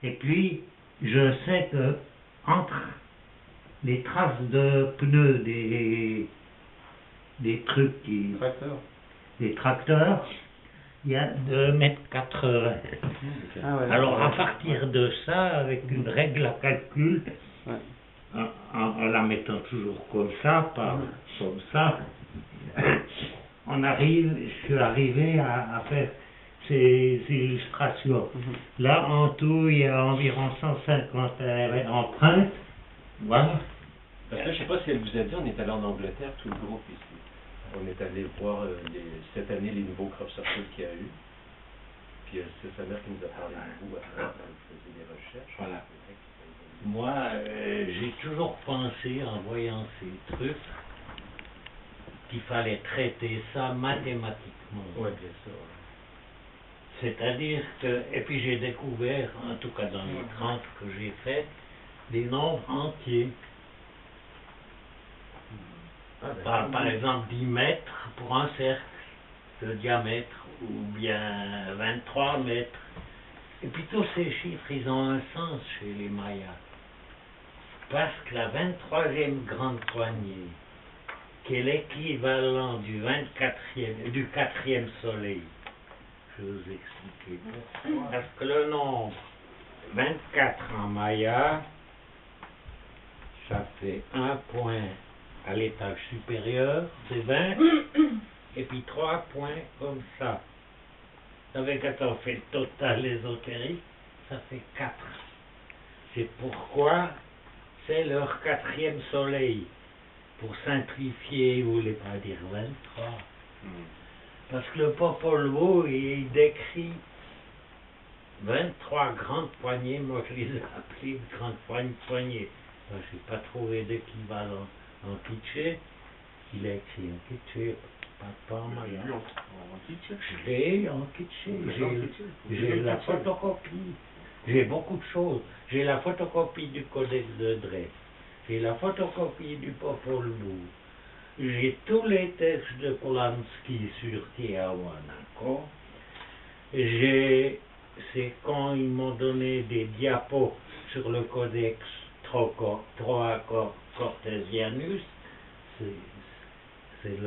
Et puis, je sais que entre les traces de pneus des trucs des tracteurs, il y a 2,80 m. Ah ouais, Alors, à partir de ça, avec une règle à calcul, en la mettant toujours comme ça, pas comme ça, je suis arrivé à faire ces illustrations. Là, en tout, il y a environ 150 empreintes. Voilà. Parce que je sais pas si elle vous a dit, on est allé en Angleterre, tout le groupe ici. On est allé voir cette année les nouveaux crop circles qu'il y a eu. Puis c'est sa mère qui nous a parlé de vous après, quand vous faisiez des recherches. Voilà. Moi, j'ai toujours pensé, en voyant ces trucs, qu'il fallait traiter ça mathématiquement. Oui, bien sûr. C'est-à-dire que, et puis j'ai découvert, en tout cas dans les 30 que j'ai fait, des nombres entiers. Par exemple, 10 mètres pour un cercle de diamètre, ou bien 23 mètres. Et puis tous ces chiffres, ils ont un sens chez les Mayas. Parce que la 23e grande poignée, qui est l'équivalent du 4e soleil, je vais vous expliquer pourquoi. Parce que le nombre 24 en Maya, ça fait un point à l'étage supérieur, c'est 20, et puis 3 points comme ça. Vous savez, quand on fait le total ésotérique, ça fait 4. C'est pourquoi c'est leur 4e soleil. Pour simplifier, vous voulez pas dire 23. Parce que le Popol Vuh, il décrit 23 grandes poignées, moi je les ai appelées grandes poignées. Je n'ai pas trouvé d'équivalent en quiché. Il a écrit en quiché, pas en maya. Je l'ai en quiché. J'ai la photocopie. J'ai beaucoup de choses. J'ai la photocopie du Codex de Dresde. J'ai la photocopie du Popol Vuh. J'ai tous les textes de Polanski sur Tiahuanaco. C'est quand ils m'ont donné des diapos sur le Codex Troa Cortesianus. C'est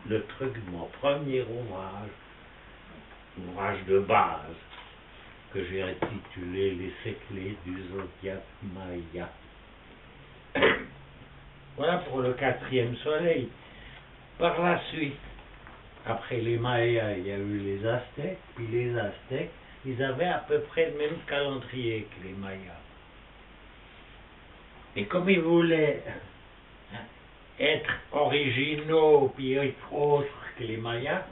le truc de mon premier ouvrage de base, que j'ai intitulé Les secrets du zodiaque Maya. Voilà pour le 4e soleil. Par la suite, après les Mayas, il y a eu les Aztèques, puis les Aztèques, ils avaient à peu près le même calendrier que les Mayas. Et comme ils voulaient être originaux, puis être autres que les Mayas,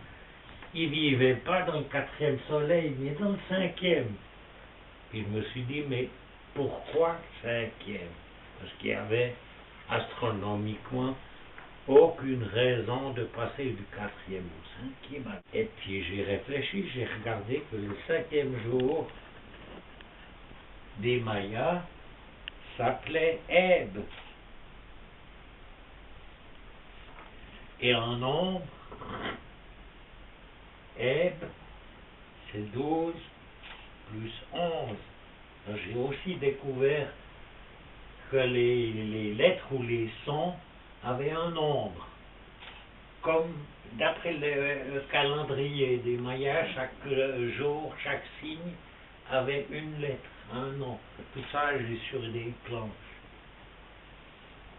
ils ne vivaient pas dans le 4e soleil, mais dans le 5e. Puis je me suis dit, mais pourquoi 5e? Parce qu'il y avait astronomiquement aucune raison de passer du 4e au 5e. Et puis j'ai réfléchi, j'ai regardé que le 5e jour des Mayas s'appelait Eb. Et en nombre, Eb, c'est 12 plus 11. J'ai aussi découvert que les lettres ou les sons avaient un nombre. Comme d'après le calendrier des Mayas, chaque jour, chaque signe avait une lettre, un nom. Tout ça, j'ai sur des planches.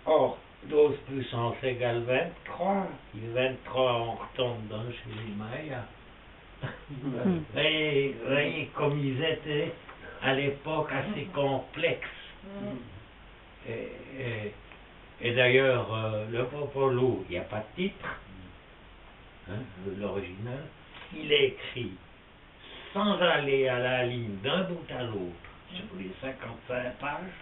Or, 12 plus 11 égale 23. Et 23, on retombe dans chez les Mayas. Voyez comme ils étaient à l'époque assez complexes. Et d'ailleurs, le Popol Vuh, il n'y a pas de titre, l'original, il est écrit sans aller à la ligne d'un bout à l'autre sur les 55 pages.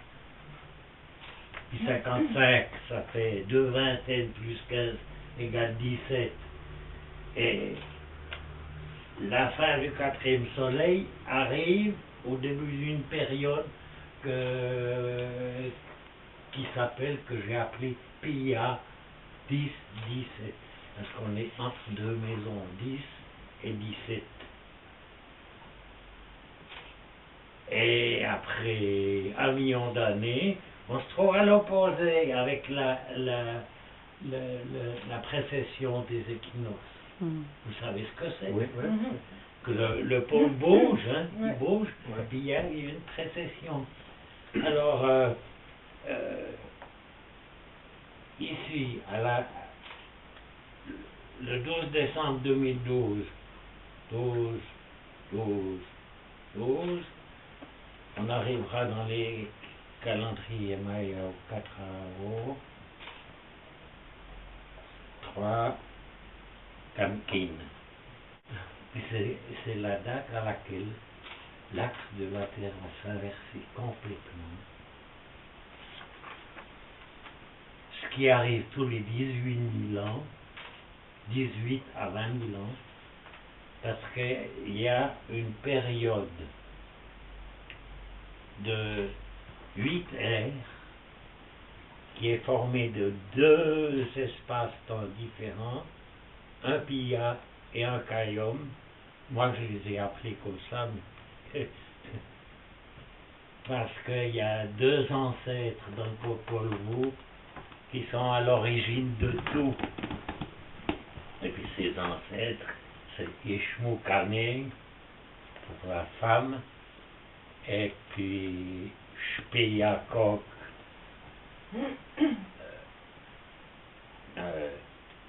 Puis 55, ça fait 2 vingtaines plus 15 égale 17. Et la fin du 4e soleil arrive au début d'une période qui s'appelle, que j'ai appelé PIA 10-17. Parce qu'on est entre deux maisons, 10 et 17. Et après 1 million d'années, on se trouve à l'opposé avec la précession des équinoxes. Vous savez ce que c'est? Oui, oui. Que le pôle bouge, hein, il bouge, Ouais. et puis il y a une précession. Alors, ici, le 12 décembre 2012, 12, on arrivera dans les calendriers Maya au 4 août, 3, Kamkin. C'est la date à laquelle l'axe de la Terre va s'inverser complètement. Ce qui arrive tous les 18 000 ans, 18 à 20 000 ans, parce qu'il y a une période de 8 ères qui est formée de 2 espaces-temps différents, un Pia et un Kayom. Moi, je les ai appelés comme ça, mais parce qu'il y a 2 ancêtres dans le Popol Vuh qui sont à l'origine de tout. Et puis ces ancêtres, c'est Ishmu Kane pour la femme, et puis Shpeyakok,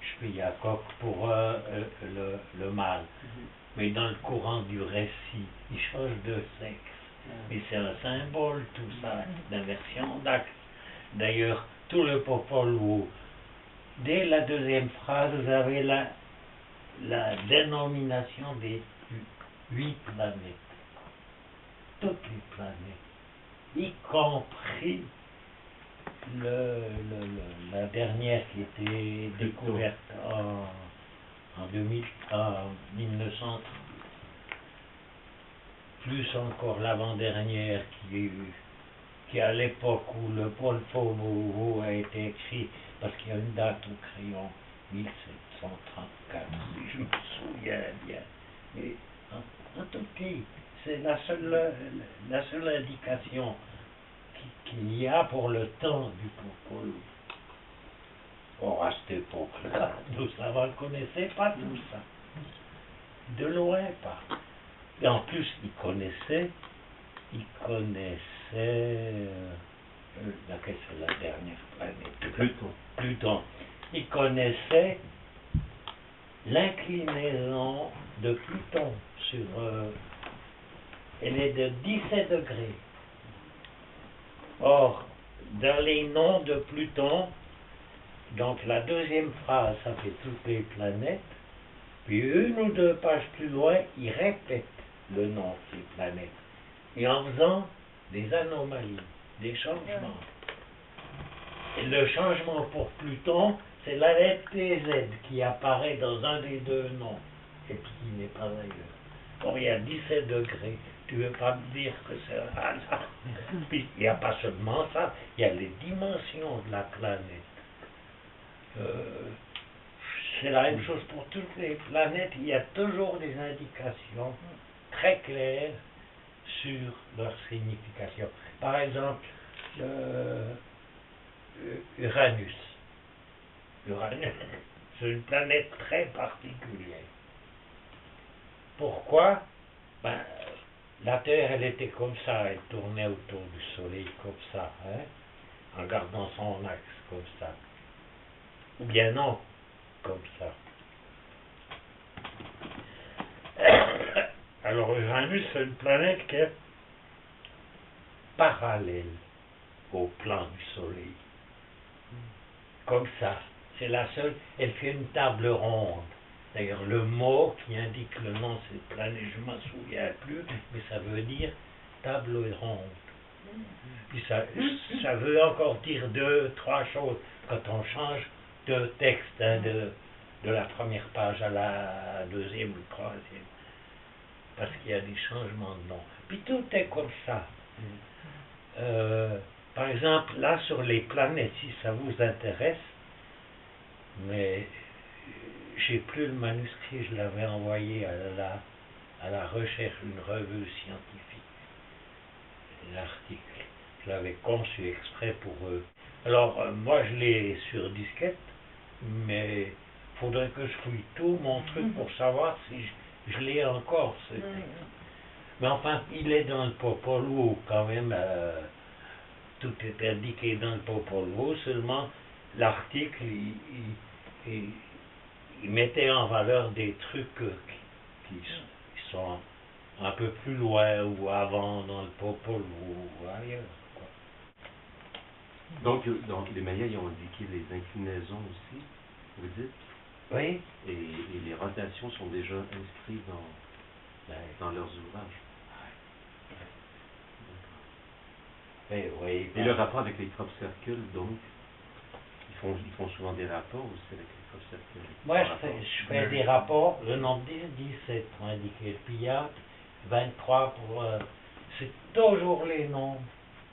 Shpeyakok pour le mâle. Mais dans le courant du récit, il change de sexe. Mais c'est un symbole, tout ça, d'inversion d'axe. D'ailleurs, tout le Popol Vuh, dès la 2e phrase, vous avez la dénomination des 8 planètes. Toutes les planètes, y compris la dernière qui était découverte en 1930, plus encore l'avant-dernière qui à l'époque où le Popol Vuh a été écrit, parce qu'il y a une date au crayon, 1734, si je me souviens bien. Mais en tout cas, c'est la seule indication qu'il y a pour le temps du Popol Vuh. Or, à cette époque-là, nous ne connaissions pas tout ça. De loin pas. Et en plus, ils connaissaient laquelle c'est la dernière planète? Pluton. Ils connaissaient l'inclinaison de Pluton sur... elle est de 17 degrés. Or, dans les noms de Pluton, donc la 2e phrase, ça fait toutes les planètes, puis 1 ou 2 pages plus loin, il répète le nom de ces planètes. Et en faisant des anomalies, des changements. Et le changement pour Pluton, c'est la lettre TZ qui apparaît dans un des 2 noms, et puis qui n'est pas ailleurs. Or, il y a 17 degrés. Tu ne veux pas me dire que c'est un hasard. Puis, il n'y a pas seulement ça, il y a les dimensions de la planète. C'est la même chose pour toutes les planètes, il y a toujours des indications très claires sur leur signification. Par exemple, Uranus. Uranus, c'est une planète très particulière. Pourquoi? Ben, la Terre, elle était comme ça, elle tournait autour du Soleil comme ça, hein, en gardant son axe comme ça. Ou bien non, comme ça. Alors Uranus, c'est une planète qui est parallèle au plan du Soleil. Comme ça. C'est la seule. Elle fait une table ronde. D'ailleurs, le mot qui indique le nom de cette planète, je ne m'en souviens plus, mais ça veut dire table ronde. Puis ça veut encore dire 2, 3 choses. Quand on change de texte, hein, de la première page à la 2e ou 3e. Parce qu'il y a des changements de nom. Puis tout est comme ça. Par exemple, là, sur les planètes, si ça vous intéresse, mais j'ai plus le manuscrit, je l'avais envoyé à la recherche, une revue scientifique. l'article. Je l'avais conçu exprès pour eux. Alors, moi, je l'ai sur disquette, mais il faudrait que je fouille tout mon truc pour savoir si je l'ai encore, ce texte. Mais enfin, il est dans le Popol Vuh quand même. Tout est indiqué dans le Popol Vuh, seulement l'article, il mettait en valeur des trucs qui sont un peu plus loin ou avant dans le Popol Vuh ou ailleurs. Quoi. Donc, les Mayas ils ont indiqué les inclinaisons aussi, vous dites? Oui. Et les rotations sont déjà inscrites dans leurs ouvrages. Oui, et le rapport avec les crop circles, donc, ils font souvent des rapports aussi avec les crop circles. Moi, je fais des rapports, le nombre 17 pour indiquer le pillage, 23 pour... c'est toujours les nombres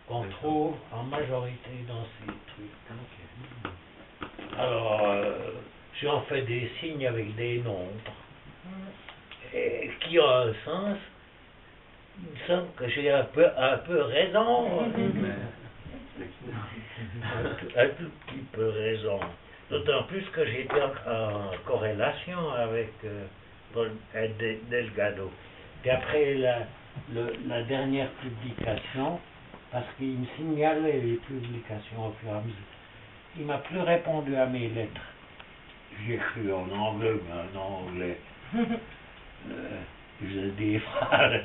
qu'on trouve en majorité dans ces trucs. Okay. Alors, j'en fais des signes avec des nombres qui ont un sens. Il me semble que j'ai un peu raison. Un tout petit peu raison. D'autant plus que j'étais en corrélation avec Paul Delgado. Puis après la dernière publication, parce qu'il me signalait les publications au fur et à mesure, il m'a plus répondu à mes lettres. J'ai écrit en anglais, mais en anglais. Je des phrases.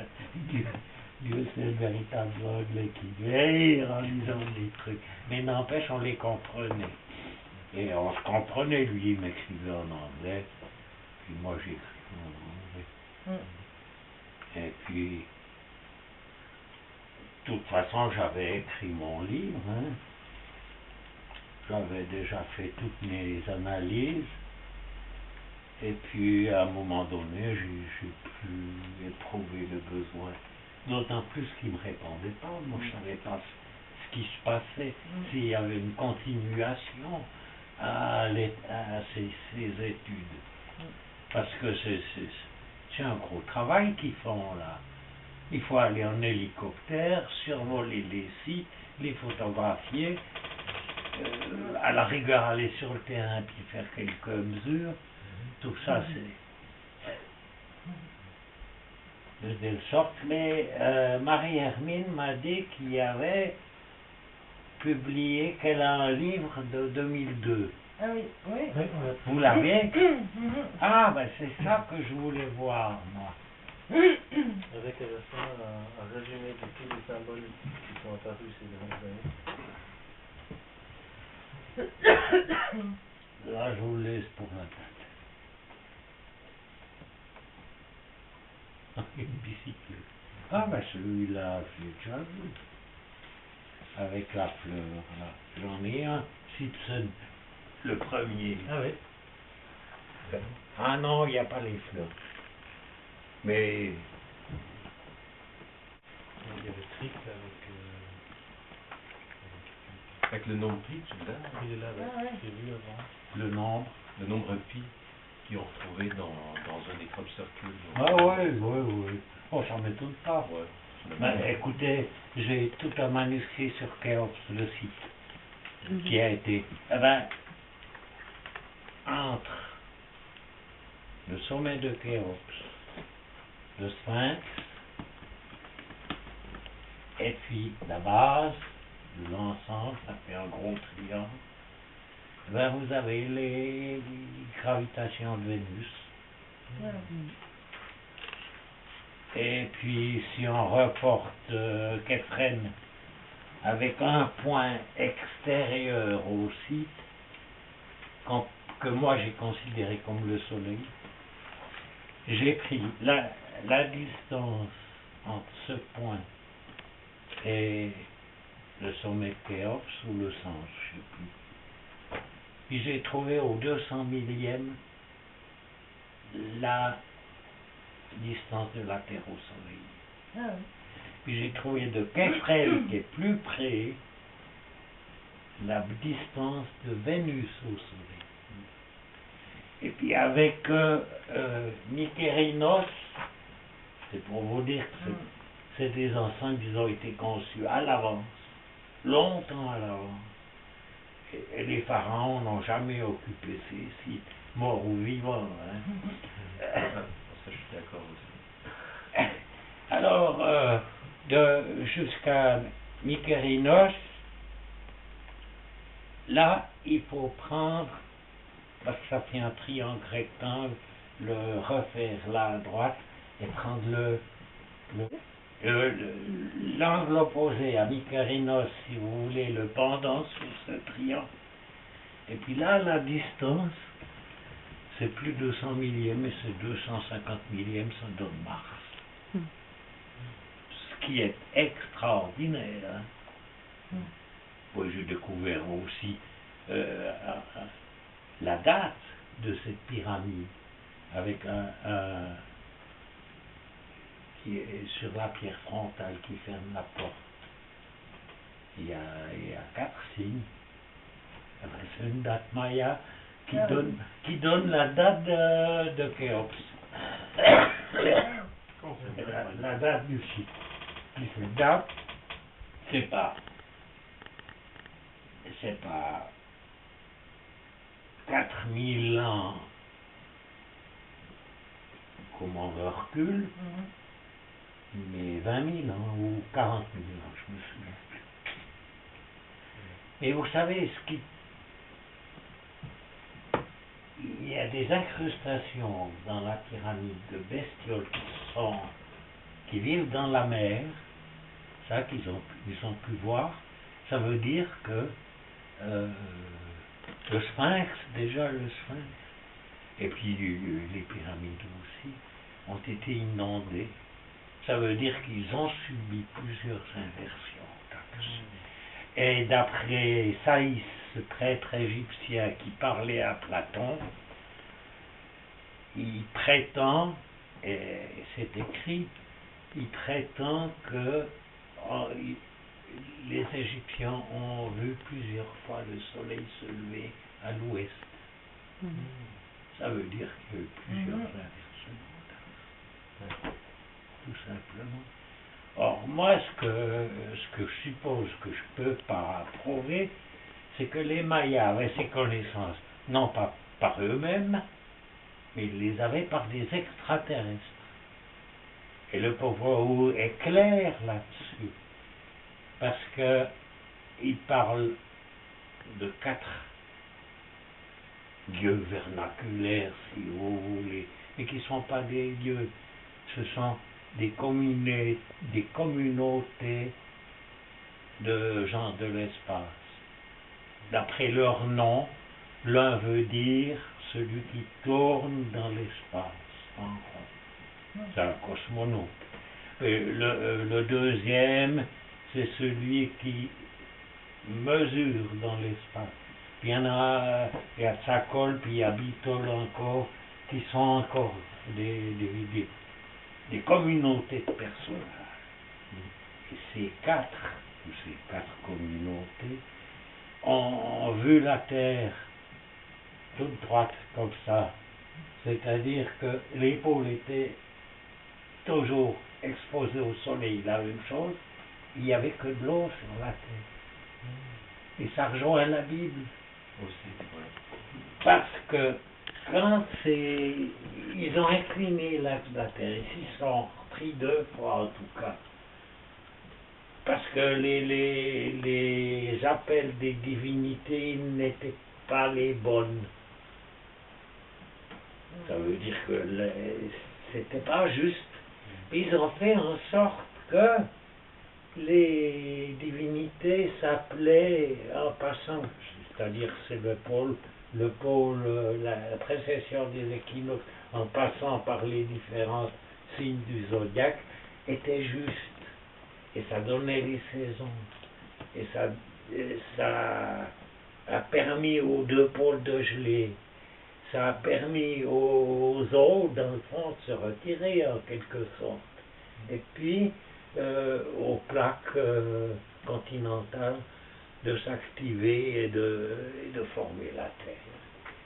Dieu c'est le véritable anglais qui rire en disant des trucs. Mais n'empêche, on les comprenait. Et on se comprenait, lui, il m'écrivait en anglais, puis moi j'écrivais en anglais. Et puis, de toute façon, j'avais écrit mon livre, hein. J'avais déjà fait toutes mes analyses. Et puis, à un moment donné, j'ai pu éprouver le besoin. D'autant plus qu'il ne me répondait pas. Moi, je ne savais pas ce qui se passait, s'il y avait une continuation à ces études. Parce que c'est un gros travail qu'ils font là. Il faut aller en hélicoptère, survoler les sites, les photographier, à la rigueur aller sur le terrain puis faire quelques mesures. Tout ça, c'est de telle sorte. Mais Marie-Hermine m'a dit qu'il y avait publié qu'elle a un livre de 2002. Ah oui, oui. Vous l'avez? Ah, ben c'est ça que je voulais voir, moi. Avec un résumé de tous les symboles qui sont apparus ces dernières années. Là, je vous le laisse pour la tête. Une bicyclette. Ah, ben celui-là, j'ai déjà vu. Avec la fleur, là. J'en ai un, Simpson, le premier. Ah oui. Ah non, il n'y a pas les fleurs. Mais... Il y avait Trick Avec le nombre pi, tu l'as? il est là, ouais. J'ai vu avant. Le nombre. Le nombre pi qu'ils ont retrouvé dans un des crop circles. Ah oui. Oh, ça ne m'étonne pas. Ouais. Ben, écoutez, j'ai tout un manuscrit sur Khéops, le site, qui a été... Eh ben, entre le sommet de Khéops, le Sphinx, et puis la base de l'ensemble, ça fait un gros triangle, ben vous avez les gravitations de Vénus. Et puis si on reporte Képhren avec un point extérieur au site, que moi j'ai considéré comme le Soleil, j'ai pris la distance entre ce point et le sommet de Khéops ou le sens, je ne sais plus. Puis j'ai trouvé au 200 millième la distance de la Terre au Soleil. Puis j'ai trouvé de Képhren, qui est plus près, la distance de Vénus au Soleil. Et puis avec Mykérinos, c'est pour vous dire que c'est des ensembles qui ont été conçus à l'avance, longtemps à l'avance. Et les pharaons n'ont jamais occupé ces sites, morts ou vivants. Hein. Ça, je suis d'accord aussi. Alors, jusqu'à Mykérinos, là, il faut prendre, parce que ça fait un triangle rectangle, le refaire là à droite et prendre l'angle opposé à Mykérinos, si vous voulez, le pendant sur ce triangle. Et puis là, la distance, c'est plus 200 millièmes, mais c'est 250 millièmes, ça donne Mars. Ce qui est extraordinaire. Hein. Oui, j'ai découvert aussi la date de cette pyramide, avec un qui est sur la pierre frontale qui ferme la porte. Il y a 4 signes. C'est une date maya qui donne la date de Khéops. La date du site. Puis cette date, c'est pas 4000 ans comme on le recule, mais 20 000 ans ou 40 000 ans, je me souviens plus. Et vous savez, il y a des incrustations dans la pyramide de bestioles qui vivent dans la mer, ça qu'ils ont pu voir. Ça veut dire que le sphinx, déjà le sphinx, et puis les pyramides aussi, ont été inondées. Ça veut dire qu'ils ont subi plusieurs inversions d'axe. Et d'après Saïs, ce prêtre égyptien qui parlait à Platon, il prétend, et c'est écrit, il prétend que les Égyptiens ont vu plusieurs fois le soleil se lever à l'ouest. Ça veut dire qu'il y a eu plusieurs inversions d'axe. Tout simplement. Or, moi, ce que je suppose que je ne peux pas prouver, c'est que les Mayas avaient ces connaissances, non pas par eux-mêmes, mais ils les avaient par des extraterrestres. Et le pauvre Ou est clair là-dessus, parce qu'il parle de 4 dieux vernaculaires, si vous voulez, mais qui ne sont pas des dieux, ce sont des communautés de gens de l'espace. D'après leur nom, l'un veut dire celui qui tourne dans l'espace en rond. C'est un cosmonaute. Le deuxième, c'est celui qui mesure dans l'espace. Puis il y a Tsakol, puis il y a Bitol encore, qui sont encore des communautés de personnages. Et ces quatre communautés ont vu la Terre toute droite comme ça. C'est-à-dire que les pôles étaient toujours exposés au soleil, la même chose. Il n'y avait que de l'eau sur la Terre. Et ça rejoint la Bible aussi. Parce que quand ils ont incliné l'axe de la Terre, ils s'y sont pris 2 fois en tout cas. Parce que les appels des divinités n'étaient pas les bonnes. Ça veut dire que c'était pas juste. Ils ont fait en sorte que les divinités s'appelaient en passant, c'est-à-dire c'est le pôle, la précession des équinoxes, en passant par les différents signes du zodiaque, était juste. Et ça donnait les saisons. Et ça a permis aux 2 pôles de geler. Ça a permis aux eaux, dans le fond, de se retirer en quelque sorte. Et puis, aux plaques continentales de s'activer et de former la Terre.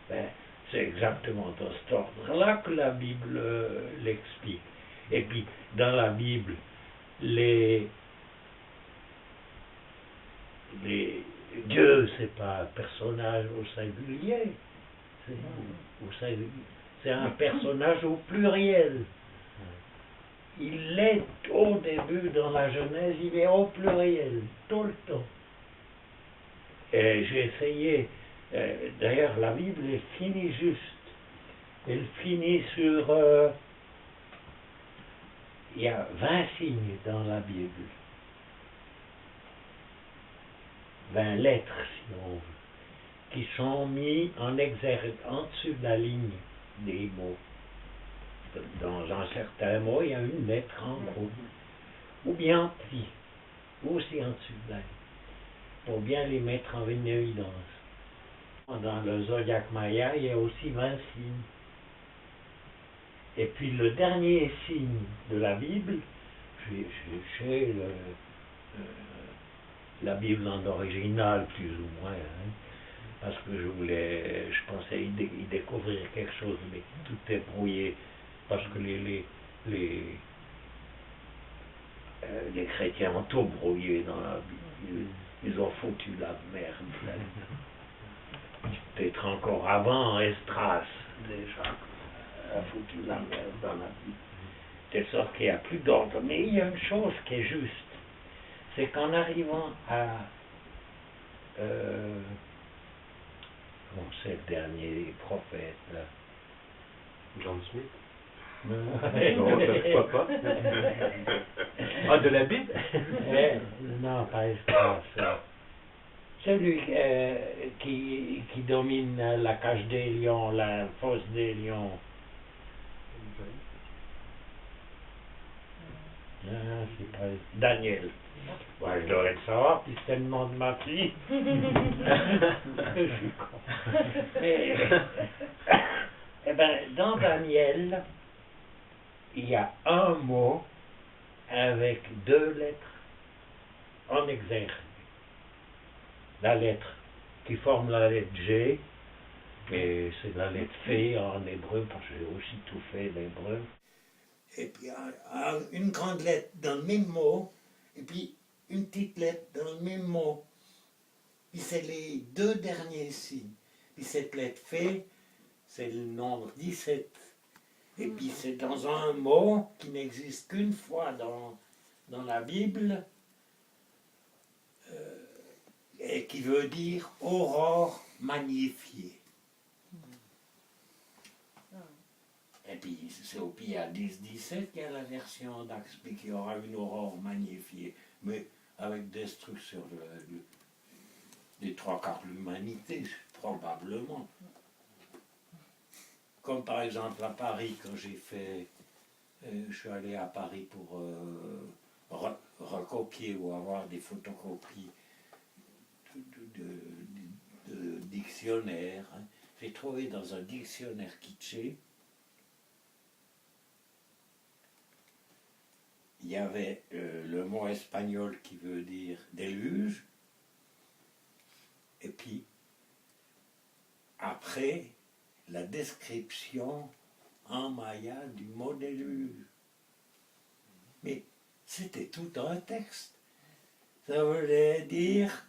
Ben, c'est exactement dans cet ordre-là que la Bible l'explique. Et puis, dans la Bible, les Dieu, c'est pas un personnage au singulier, c'est un personnage au pluriel. Il est au début dans la Genèse, il est au pluriel, tout le temps. Et j'ai essayé, d'ailleurs la Bible elle finit juste, elle finit sur, il y a 20 signes dans la Bible, 20 lettres si on veut, qui sont mis en exergue en dessous de la ligne des mots. Dans un certain mot, il y a une lettre en gros, ou bien en petit, ou aussi en dessous de la ligne, pour bien les mettre en évidence. Dans le zodiaque maya, il y a aussi 20 signes. Et puis le dernier signe de la Bible, j'ai la Bible en original plus ou moins, hein, parce que je pensais y découvrir quelque chose, mais tout est brouillé, parce que les chrétiens ont tout brouillé dans la Bible. Ils ont foutu la merde. Peut-être encore avant Esdras, déjà, a foutu la merde dans la Bible. De sorte qu'il n'y a plus d'ordre. Mais il y a une chose qui est juste, c'est qu'en arrivant à c'est le dernier prophète là. John Smith? Non, pas. Ah, de la Bible? non, pas Esdras. Celui qui domine la cage des lions, la fosse des lions. Non, c'est pas Daniel. Ouais, je devrais le savoir, puis c'est le nom de ma fille. Je suis con. Mais, eh ben, dans Daniel, il y a un mot avec 2 lettres en exergue. La lettre qui forme la lettre G, et c'est la lettre F en hébreu, parce que j'ai aussi tout fait l'hébreu. Et puis une grande lettre dans le même mot, et puis une petite lettre dans le même mot. Puis c'est les 2 derniers signes. Puis cette lettre F, c'est le nombre 17. Et puis c'est dans un mot qui n'existe qu'une fois dans la Bible, et qui veut dire aurore magnifiée. Et puis c'est au PIA 10-17 qu'il y a la version d'Axe, puis qu'il y aura une aurore magnifiée, mais avec destruction des 3/4 de l'humanité, probablement. Comme par exemple à Paris, quand j'ai fait, je suis allé à Paris pour recopier ou avoir des photocopies de dictionnaires. Hein. J'ai trouvé dans un dictionnaire kitsché, il y avait le mot espagnol qui veut dire déluge, et puis après la description en maya du mot déluge. Mais c'était tout un texte. Ça voulait dire,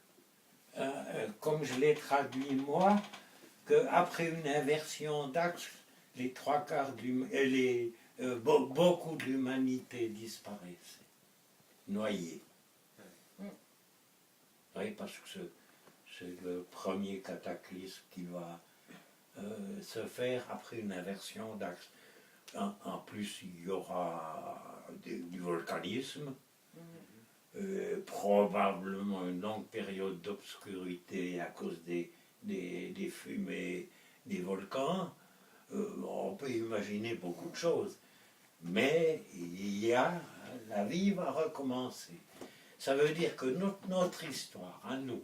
comme je l'ai traduit moi, qu'après une inversion d'axe, les 3/4 beaucoup de l'humanité disparaissait, noyée. Oui, parce que c'est le premier cataclysme qui va se faire après une inversion d'axe. En plus, il y aura du volcanisme, probablement une longue période d'obscurité à cause des fumées des volcans. On peut imaginer beaucoup de choses, mais la vie va recommencer. Ça veut dire que notre histoire, à nous,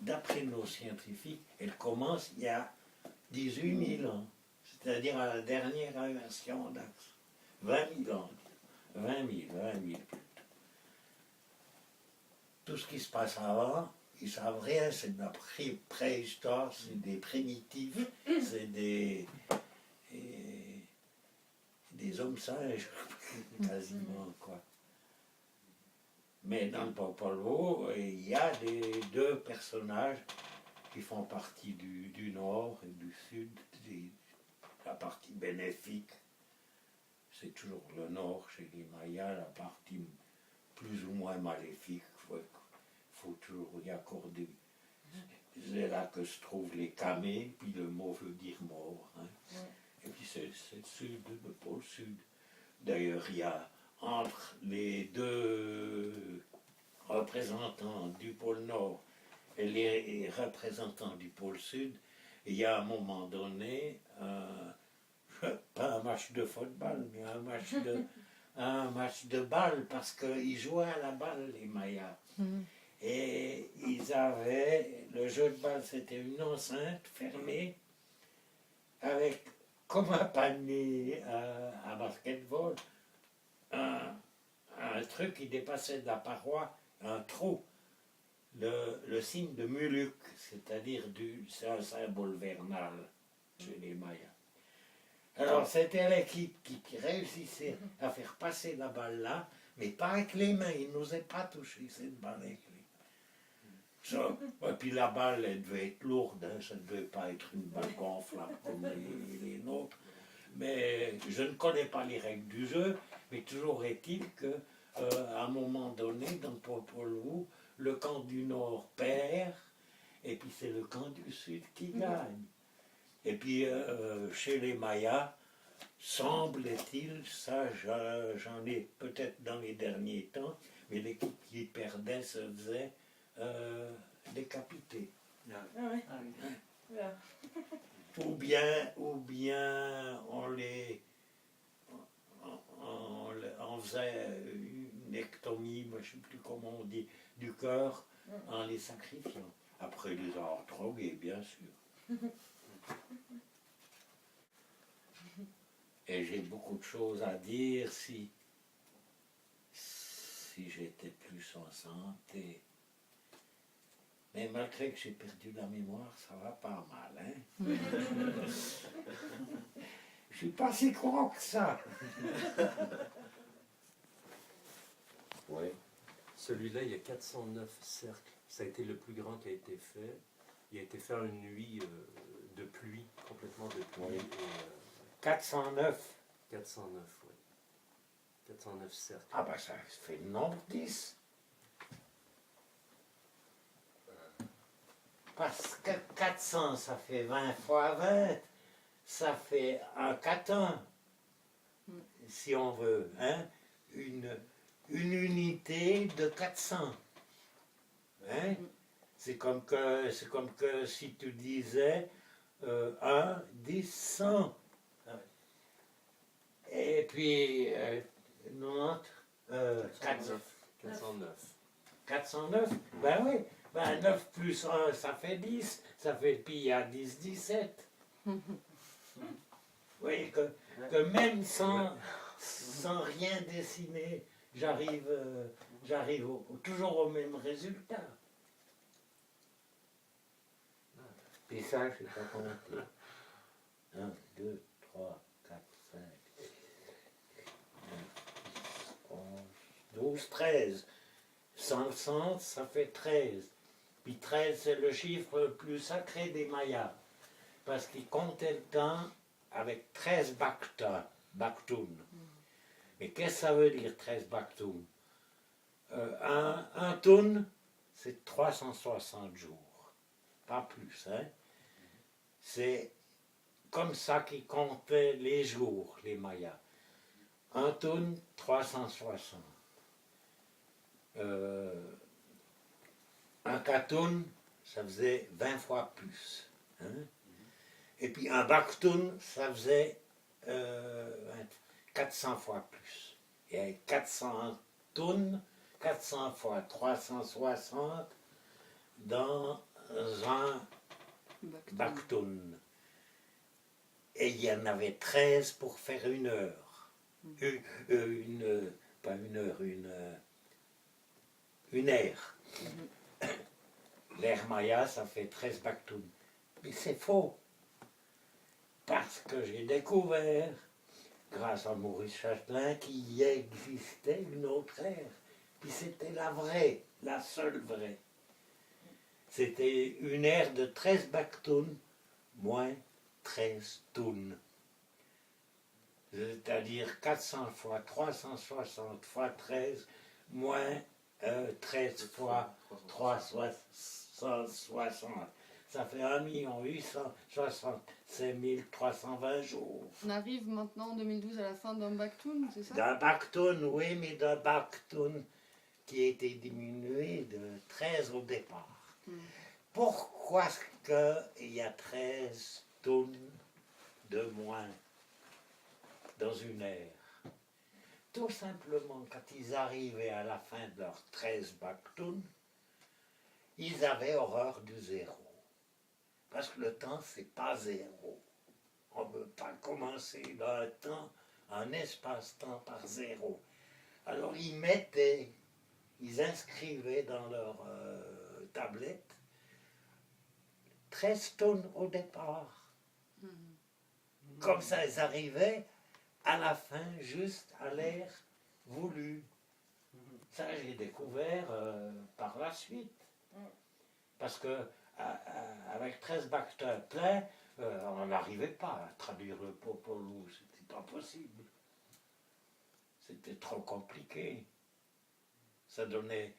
d'après nos scientifiques, elle commence il y a 18 000 ans, c'est-à-dire à la dernière inversion d'axe. 20 000 ans, 20 000 plutôt. Tout ce qui se passe avant, ils ne savent rien, c'est de la préhistoire, c'est des primitifs, c'est des hommes sages, quasiment, quoi. Mais dans le Popol Vuh, il y a deux personnages qui font partie du nord et du sud, la partie bénéfique. C'est toujours le nord chez les Mayas, la partie plus ou moins maléfique. Il faut toujours y accorder. C'est là que se trouvent les camés, puis le mot veut dire mort. Hein. Et puis c'est le sud, le pôle sud. D'ailleurs, il y a entre les deux représentants du pôle nord et les représentants du pôle sud, il y a à un moment donné, pas un match de football, mais un match de balle, parce qu'ils jouaient à la balle, les Mayas. Et ils avaient, le jeu de balle, c'était une enceinte fermée, avec, comme un panier à basketball, un truc qui dépassait de la paroi, un trou, le signe de Muluk, c'est-à-dire c'est un symbole vernal chez les Mayas. Alors c'était l'équipe qui réussissait à faire passer la balle là, mais pas avec les mains, ils n'osaient pas toucher cette balle avec les mains. Et puis la balle, elle devait être lourde, hein, ça ne devait pas être une balle gonflable comme les nôtres. Mais je ne connais pas les règles du jeu, mais toujours est-il que à un moment donné, dans le Popol Vuh, le camp du Nord perd, et puis c'est le camp du Sud qui gagne. Et puis chez les Mayas, semble-t-il, ça j'en ai peut-être dans les derniers temps, mais l'équipe qui perdait se faisait décapiter. Ou bien on faisait une ectomie, je ne sais plus comment on dit, du cœur en les sacrifiant. Après les avoir drogués, bien sûr. Et j'ai beaucoup de choses à dire si j'étais plus en santé. Mais malgré que j'ai perdu la mémoire, ça va pas mal, hein. Je suis pas si con que ça. Oui. Celui-là, il y a 409 cercles. Ça a été le plus grand qui a été fait. Il a été fait une nuit de pluie, complètement de pluie. Oui. Et, 409. 409, oui. 409 cercles. Ah ben ça fait le nombre 10. Parce que 400, ça fait 20 fois 20. Ça fait un caton, si on veut. Hein? Une unité de 400. Hein? C'est comme que si tu disais 1, 10, 100. Et puis, 90, 409. 409, ben oui, ben 9 plus 1, ça fait 10, ça fait, puis il y a 10, 17. Vous voyez que même sans rien dessiner, j'arrive toujours au même résultat. Et ça, je ne sais pas compter. 1, 2, 3, 4, 5, 11, 12, 13. 100, ça fait 13. Puis 13, c'est le chiffre le plus sacré des Mayas. Parce qu'ils comptaient le temps avec 13 Baktoun. Mais qu'est-ce que ça veut dire 13 Baktoun? Un toun, c'est 360 jours. Pas plus, hein? C'est comme ça qu'ils comptaient les jours, les Mayas. Un toun, 360. Un katoun, ça faisait 20 fois plus. Hein? Et puis un baktoun, ça faisait 400 fois plus. Et 400 tonnes, 400 fois 360 dans un baktoun. Et il y en avait 13 pour faire une heure. Pas une heure, une ère. L'ère Maya, ça fait 13 Baktoun. Mais c'est faux. Parce que j'ai découvert, grâce à Maurice Châtelain, qu'il y existait une autre ère Puis c'était la vraie, la seule vraie. C'était une ère de 13 bactounes moins 13 tounes. C'est-à-dire 400 fois 360 fois 13 moins 13 fois 360. Ça fait 1 865 320 jours. On arrive maintenant en 2012 à la fin d'un Bactoun, c'est ça? D'un bactoun, oui, mais d'un bactoun qui a été diminué de 13 au départ. Pourquoi est-ce qu'il y a 13 tonnes de moins dans une ère? Tout simplement, quand ils arrivaient à la fin de leurs 13 bactounes, ils avaient horreur du zéro. Parce que le temps, c'est pas zéro. On ne peut pas commencer un temps, un espace-temps par zéro. Alors ils inscrivaient dans leur tablette 13 tonnes au départ. Comme ça, ils arrivaient à la fin, juste à l'ère voulue. Ça, j'ai découvert par la suite. Parce que avec 13 bactères pleins, on n'arrivait pas à traduire le popolou, c'était pas possible. C'était trop compliqué. Ça donnait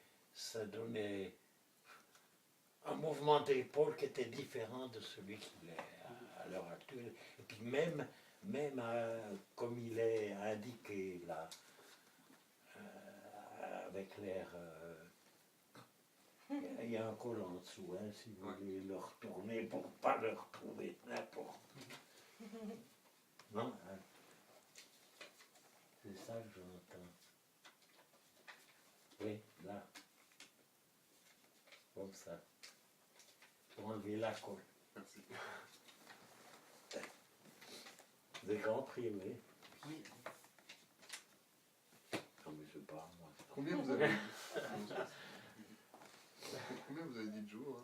un mouvement d'épaule qui était différent de celui qu'il est à l'heure actuelle. Et puis même comme il est indiqué là, avec l'air... il y a un col en dessous, hein, si vous voulez le retourner pour ne pas le retrouver n'importe. Non, hein. C'est ça que j'entends. Oui, là. Comme ça. Pour enlever la colle. Merci. Vous avez compris, oui? Oui. Non, mais c'est pas moi. Combien vous avez dit Combien vous avez dit de jours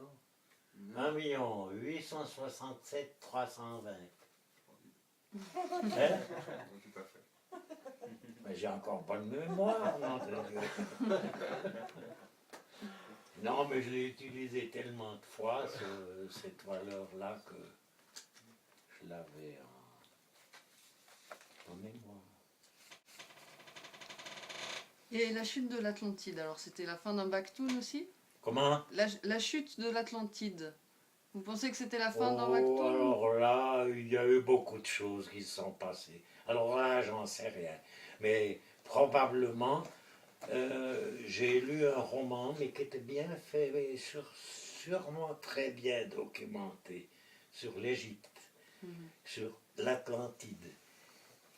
alors 1 867 320. Hein? Tout à fait. Mais j'ai encore bonne mémoire, non de Dieu. Non, mais je l'ai utilisé tellement de fois, cette valeur-là, que je l'avais en mémoire. Et la chute de l'Atlantide, alors c'était la fin d'un Bactoun aussi? Comment? La chute de l'Atlantide, vous pensez que c'était la fin d'un Bactoun? Oh, alors là, il y a eu beaucoup de choses qui se sont passées. Alors là, j'en sais rien. Mais probablement, j'ai lu un roman, mais qui était bien fait, mais sûrement très bien documenté, sur l'Égypte, sur l'Atlantide.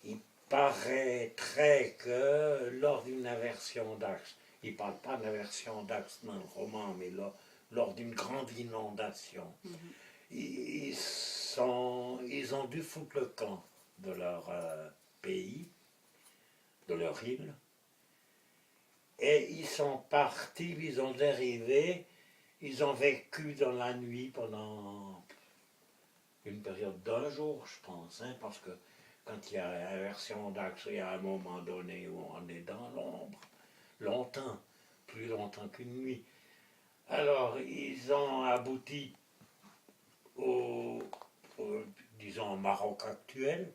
Il paraîtrait que lors d'une aversion d'Axe, il ne parle pas d'aversion d'Axe dans le roman, mais lors d'une grande inondation, ils ont dû foutre le camp de leur pays, de leur île, et ils sont partis, ils ont dérivé, ils ont vécu dans la nuit pendant une période d'1 jour, je pense, hein, parce que quand il y a inversion d'axe, il y a un moment donné où on est dans l'ombre, longtemps, plus longtemps qu'une nuit. Alors, ils ont abouti disons, au Maroc actuel,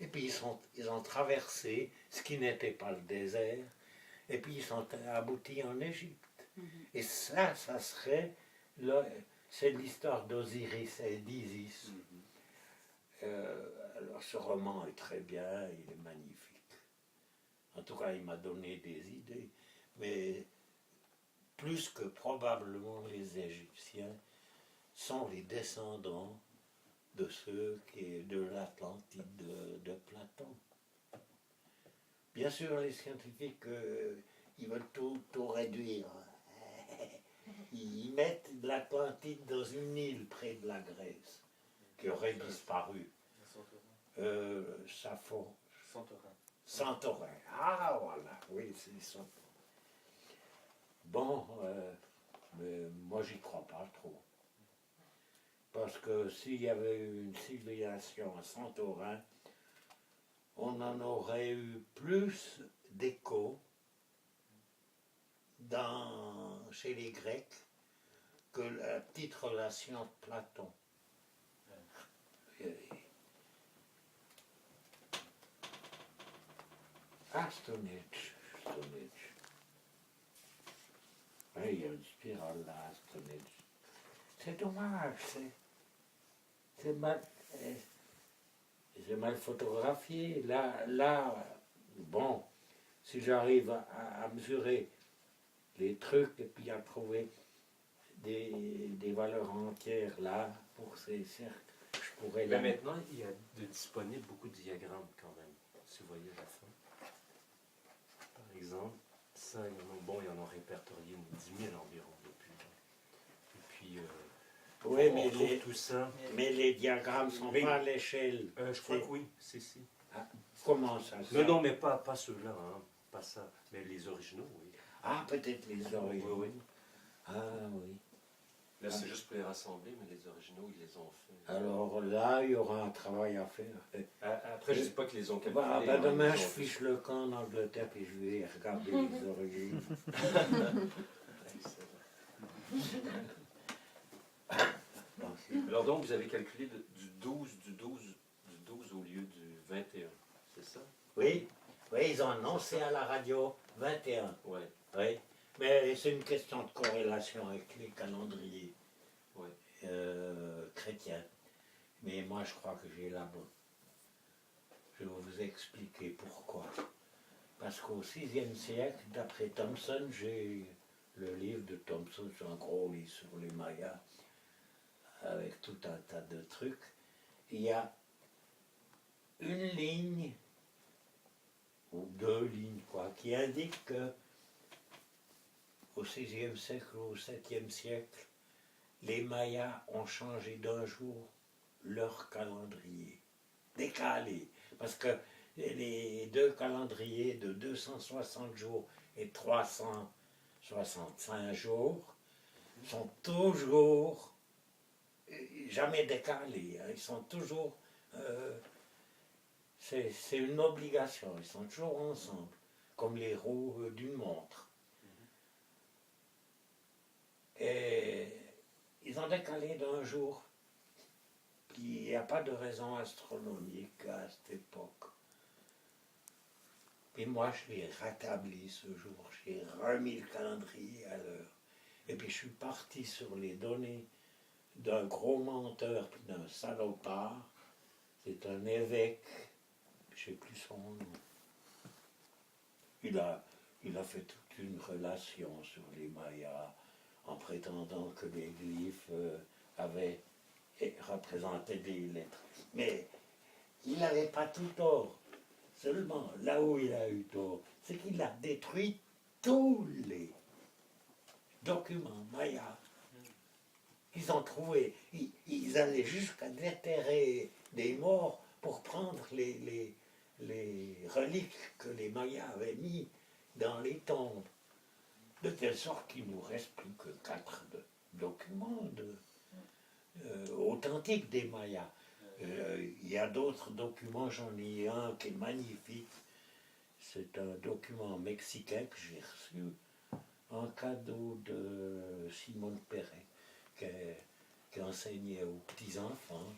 et puis ils ont traversé ce qui n'était pas le désert, et puis ils sont aboutis en Égypte. Et ça serait, c'est l'histoire d'Osiris et d'Isis. Alors ce roman est très bien, il est magnifique. En tout cas, il m'a donné des idées, mais plus que probablement les Égyptiens sont les descendants de ceux de l'Atlantide de Platon. Bien sûr, les scientifiques, ils veulent tout réduire. Ils mettent l'Atlantide dans une île près de la Grèce, qui aurait disparu. Sappho. Santorin. Ah, voilà, oui, c'est Santorin. Bon, mais moi, j'y crois pas trop. Parce que s'il y avait eu une civilisation à Santorin, on en aurait eu plus d'écho chez les Grecs que la petite relation de Platon. Stonehenge. Oui, il y a une spirale là, à Stonehenge. C'est dommage, c'est mal, c'est mal photographié. Là, bon, si j'arrive à mesurer les trucs et puis à trouver des valeurs entières là pour ces cercles, je pourrais Mais maintenant, il y a de disponibles beaucoup de diagrammes quand même, si vous voyez la fin. Par exemple, ça, il y en a répertorié 10 000 environ depuis. Et puis, oui, on retrouve tout ça. Mais les diagrammes ne sont pas à l'échelle. Je crois que oui, si. Comment ça? Non, mais pas ceux-là, hein, pas ça. Mais les originaux, oui. Ah, peut-être les originaux. Oui. Ah oui. Là, c'est juste pour les rassembler, mais les originaux, ils les ont fait. Alors là, il y aura un travail à faire. Après, je ne dis pas qu'ils les ont calculés. Demain, je fiche le camp en Angleterre et je vais regarder les origines. Alors donc, vous avez calculé du 12 au lieu du 21, c'est ça? Oui, ils ont annoncé à la radio 21. Oui. Oui, mais c'est une question de corrélation avec les calendriers chrétiens. Mais moi, je crois que j'ai la bonne. Je vais vous expliquer pourquoi. Parce qu'au VIe siècle, d'après Thomson, j'ai le livre de Thomson, c'est un gros livre sur les Mayas, avec tout un tas de trucs. Il y a une ligne, ou 2 lignes, qui indiquent que au VIe siècle ou au VIIe siècle, les Mayas ont changé d'un jour leur calendrier, décalé. Parce que les 2 calendriers de 260 jours et 365 jours sont toujours jamais décalés. Ils sont toujours... c'est une obligation, ils sont toujours ensemble, comme les roues d'une montre. Et ils ont décalé d'un jour. Puis il n'y a pas de raison astronomique à cette époque. Puis moi, je l'ai rétabli ce jour. J'ai remis le calendrier à l'heure. Et puis je suis parti sur les données d'un gros menteur puis d'un salopard. C'est un évêque, je ne sais plus son nom. Il a fait toute une relation sur les Mayas en prétendant que les glyphes avaient représenté des lettres. Mais il n'avait pas tout tort. Seulement, là où il a eu tort, c'est qu'il a détruit tous les documents mayas qu'ils ont trouvés. Ils allaient jusqu'à déterrer des morts pour prendre les reliques que les Mayas avaient mis dans les tombes. De telle sorte qu'il ne nous reste plus que 4 documents authentiques des Mayas. Il y a d'autres documents, j'en ai un qui est magnifique. C'est un document mexicain que j'ai reçu en cadeau de Simone Perret, qui enseignait aux petits-enfants,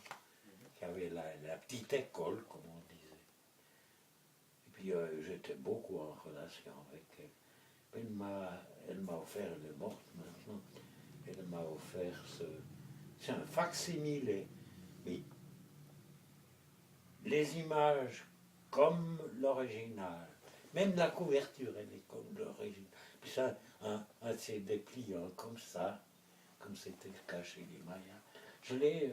qui avait la petite école, comme on disait. Et puis j'étais beaucoup en relation avec elle. Elle m'a offert, elle est morte maintenant, elle m'a offert c'est un facsimilé, mais les images comme l'original, même la couverture elle est comme l'original. Puis ça, un de ces dépliants comme ça, comme c'était le cas chez les Mayas, je l'ai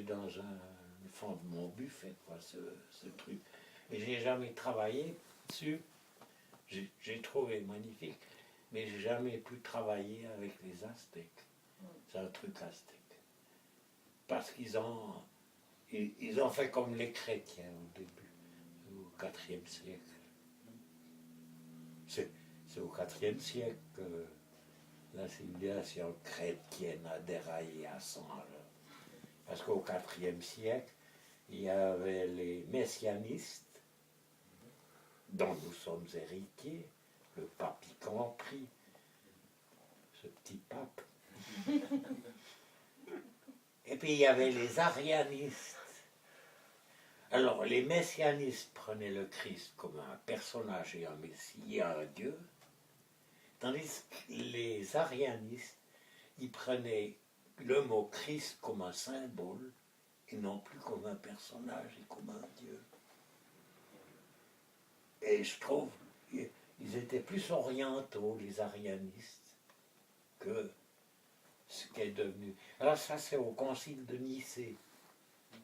dans le fond de mon buffet, ce truc. Et j'ai jamais travaillé dessus. J'ai trouvé magnifique, mais j'ai jamais pu travailler avec les Aztèques. C'est un truc aztèque. Parce qu'ils ont fait comme les chrétiens au début, au IVe siècle. C'est au IVe siècle que la civilisation chrétienne a déraillé à 100 à l'heure. Parce qu'au IVe siècle, il y avait les messianistes, dont nous sommes héritiers, le pape y compris, ce petit pape. Et puis il y avait les arianistes. Alors les messianistes prenaient le Christ comme un personnage et un messie, un Dieu, tandis que les arianistes, ils prenaient le mot Christ comme un symbole et non plus comme un personnage et comme un Dieu. Et je trouve qu'ils étaient plus orientaux, les arianistes, que ce qui est devenu. Alors ça, c'est au concile de Nicée.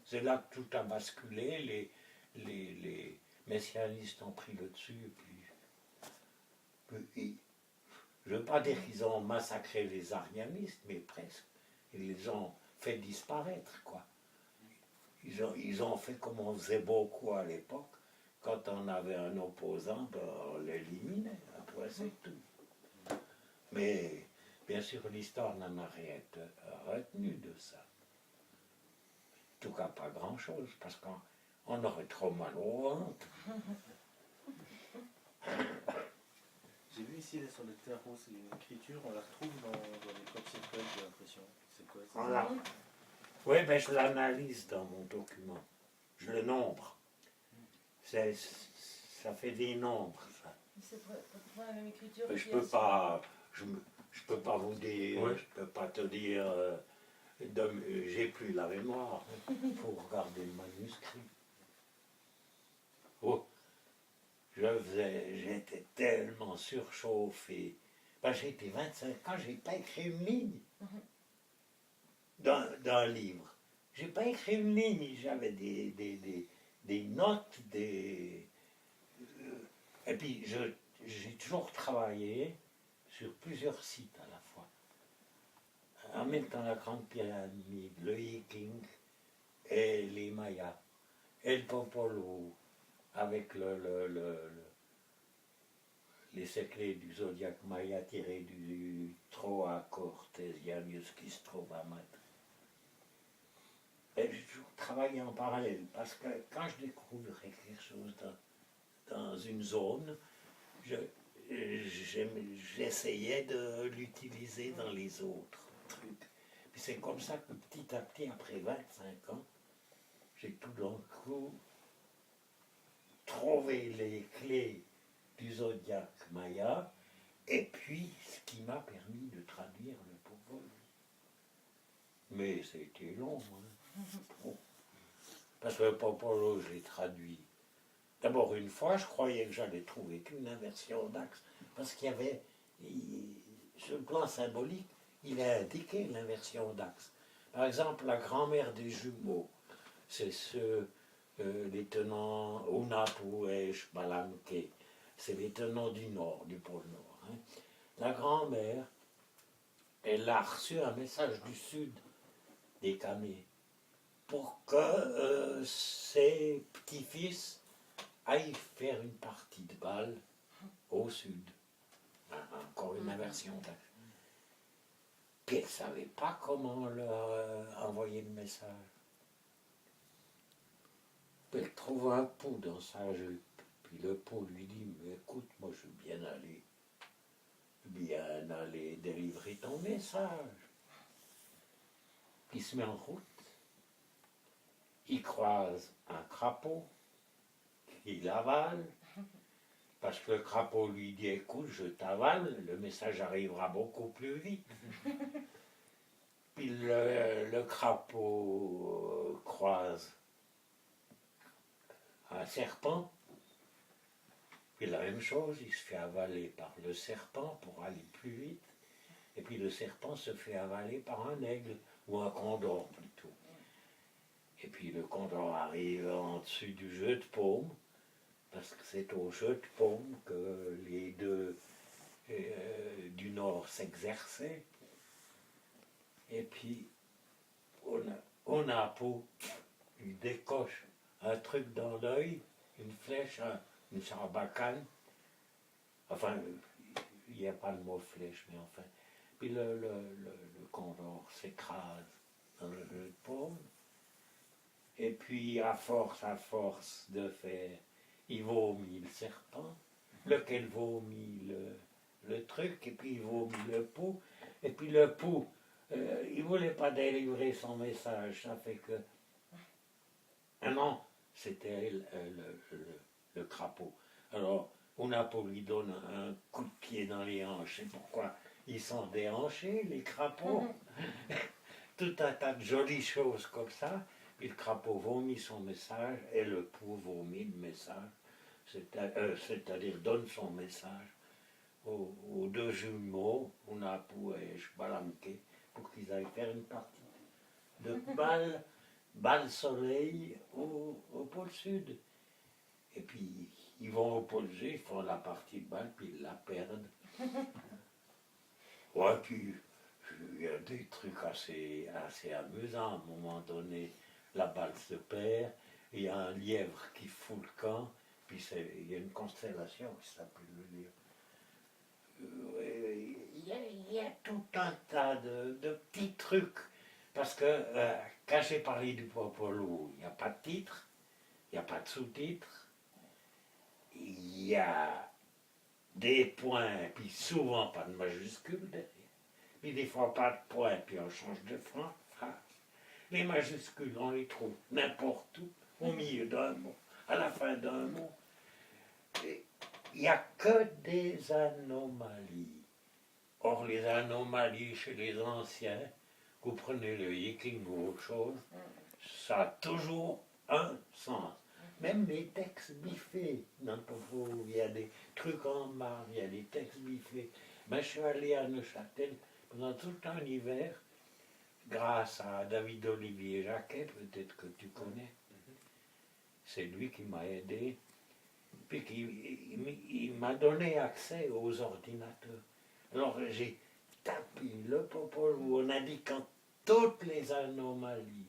C'est là que tout a basculé, les messianistes ont pris le dessus, et puis je ne veux pas dire qu'ils ont massacré les arianistes, mais presque. Ils les ont fait disparaître, quoi. Ils ont fait comme on faisait beaucoup à l'époque. Quand on avait un opposant, ben, on l'éliminait, après c'est tout. Mais bien sûr, l'histoire n'en a rien retenu de ça. En tout cas, pas grand-chose, parce qu'on aurait trop mal au ventre. J'ai vu ici là, sur le terreau, c'est une écriture, on la retrouve dans les codes circulaires, j'ai l'impression. C'est quoi ça? Voilà. Oui, ben je l'analyse dans mon document. Je le nombre. Ça fait des nombres, ça. C'est pas la même écriture. Je peux pas, je peux pas vous dire, Ouais. je peux pas te dire, j'ai plus la mémoire. Il faut regarder le manuscrit. Oh, j'étais tellement surchauffé. Ben, j'ai été 25 ans, j'ai pas écrit une ligne d'un livre. J'ai pas écrit une ligne, j'avais des notes, et puis j'ai toujours travaillé sur plusieurs sites à la fois. En même temps, la Grande Pyramide, le Viking et les Mayas, et le Popolo, avec les secrets du zodiaque Maya tirés du Troa Cortesianus qui se trouve à Madrid. Et j'ai toujours travaillé en parallèle, parce que quand je découvrais quelque chose dans une zone, j'essayais de l'utiliser dans les autres trucs. Puis c'est comme ça que petit à petit, après 25 ans, j'ai tout d'un coup trouvé les clés du zodiaque Maya, et puis ce qui m'a permis de traduire le Popolo. Mais c'était long, hein. Bon. Parce que le Popolo, je l'ai traduit. D'abord, une fois, je croyais que j'allais trouver qu'une inversion d'axe, parce qu'il y avait, sur le plan symbolique, il a indiqué l'inversion d'axe. Par exemple, la grand-mère des jumeaux, c'est les tenants Unapu et Balanke, c'est les tenants du nord, du pôle nord. Hein. La grand-mère, elle a reçu un message du sud des Camés pour que ses petits-fils aillent faire une partie de balle au sud. Encore une inversion d'axe. Puis elle ne savait pas comment leur envoyer le message. Puis elle trouve un pot dans sa jupe. Puis le pot lui dit, mais écoute, moi je veux bien aller délivrer ton message. Puis il se met en route. Il croise un crapaud. Il avale. Parce que le crapaud lui dit, écoute, je t'avale, le message arrivera beaucoup plus vite. Puis le crapaud croise un serpent. Puis la même chose, il se fait avaler par le serpent pour aller plus vite. Et puis le serpent se fait avaler par un aigle, ou un condor plutôt. Et puis le condor arrive en dessus du jeu de paume, parce que c'est au jeu de paume que les deux du nord s'exerçaient. Et puis on a peau, il décoche un truc dans l'œil, une flèche, une sarbacane. Enfin, il n'y a pas le mot flèche, mais enfin. Puis le condor s'écrase dans le jeu de paume. Et puis à force de faire, il vomit le serpent. lequel vomit le truc, et puis il vomit le pou, et puis le pou, il ne voulait pas délivrer son message, ça fait que... Ah non, c'était le crapaud. Alors, Ounapo lui donne un coup de pied dans les hanches, c'est pourquoi ils sont déhanchés, les crapauds. Tout un tas de jolies choses comme ça, puis le crapaud vomit son message, et le pou vomit le message, c'est-à-dire donne son message aux deux jumeaux, Ounapo et Shbalamke, pour qu'ils aillent faire une partie de balle soleil au pôle sud. Et puis ils vont au pôle sud, ils font la partie de balle, puis ils la perdent. Ouais, puis il y a des trucs assez amusants. À un moment donné, la balle se perd, il y a un lièvre qui fout le camp, puis il y a une constellation qui s'appelle le lièvre. Il y a tout un tas de petits trucs. Parce que, quand j'ai parlé du Popolo, il n'y a pas de titre, il n'y a pas de sous-titre, il y a des points, puis souvent pas de majuscules derrière, puis des fois pas de points, puis on change de phrase. Les majuscules, on les trouve n'importe où, au milieu d'un mot, à la fin d'un mot. Et il n'y a que des anomalies. Or, les anomalies chez les anciens, vous prenez le yiking ou autre chose, ça a toujours un sens. Même les textes biffés, dans le Popolo, il y a des trucs en marbre, il y a des textes biffés. Ben, je suis allé à Neuchâtel pendant tout un hiver, grâce à David Olivier Jacquet, peut-être que tu connais. C'est lui qui m'a aidé. Puis il m'a donné accès aux ordinateurs. Alors j'ai tapé le Popolo en indiquant toutes les anomalies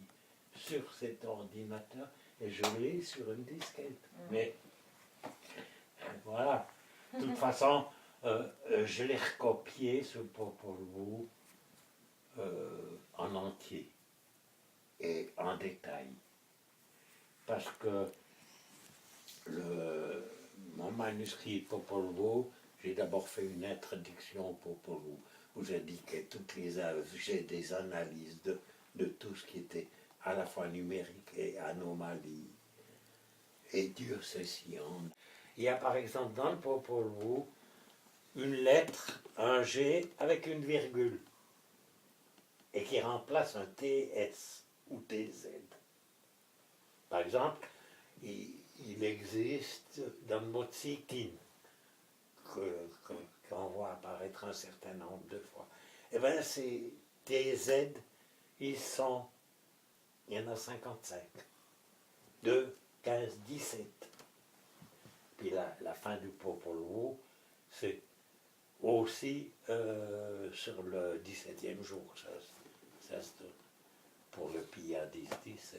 sur cet ordinateur et je l'ai sur une disquette. Mais voilà, de toute façon, je l'ai recopié ce Popolo en entier et en détail. Parce que mon manuscrit Popolo, j'ai d'abord fait une introduction au Popolo où j'indiquais toutes les œuvres, j'ai des analyses de tout ce qui était à la fois numérique et anomalie et diocésian. Il y a par exemple dans le Popolo une lettre, un G avec une virgule et qui remplace un TS ou TZ. Par exemple, il existe dans le mot tsikin, qu'on voit apparaître un certain nombre de fois. Eh bien, ces TZ, il y en a 55. 2, 15, 17. Puis la fin du Popolo, c'est aussi sur le 17e jour, ça se donne, pour le Pia 10-17.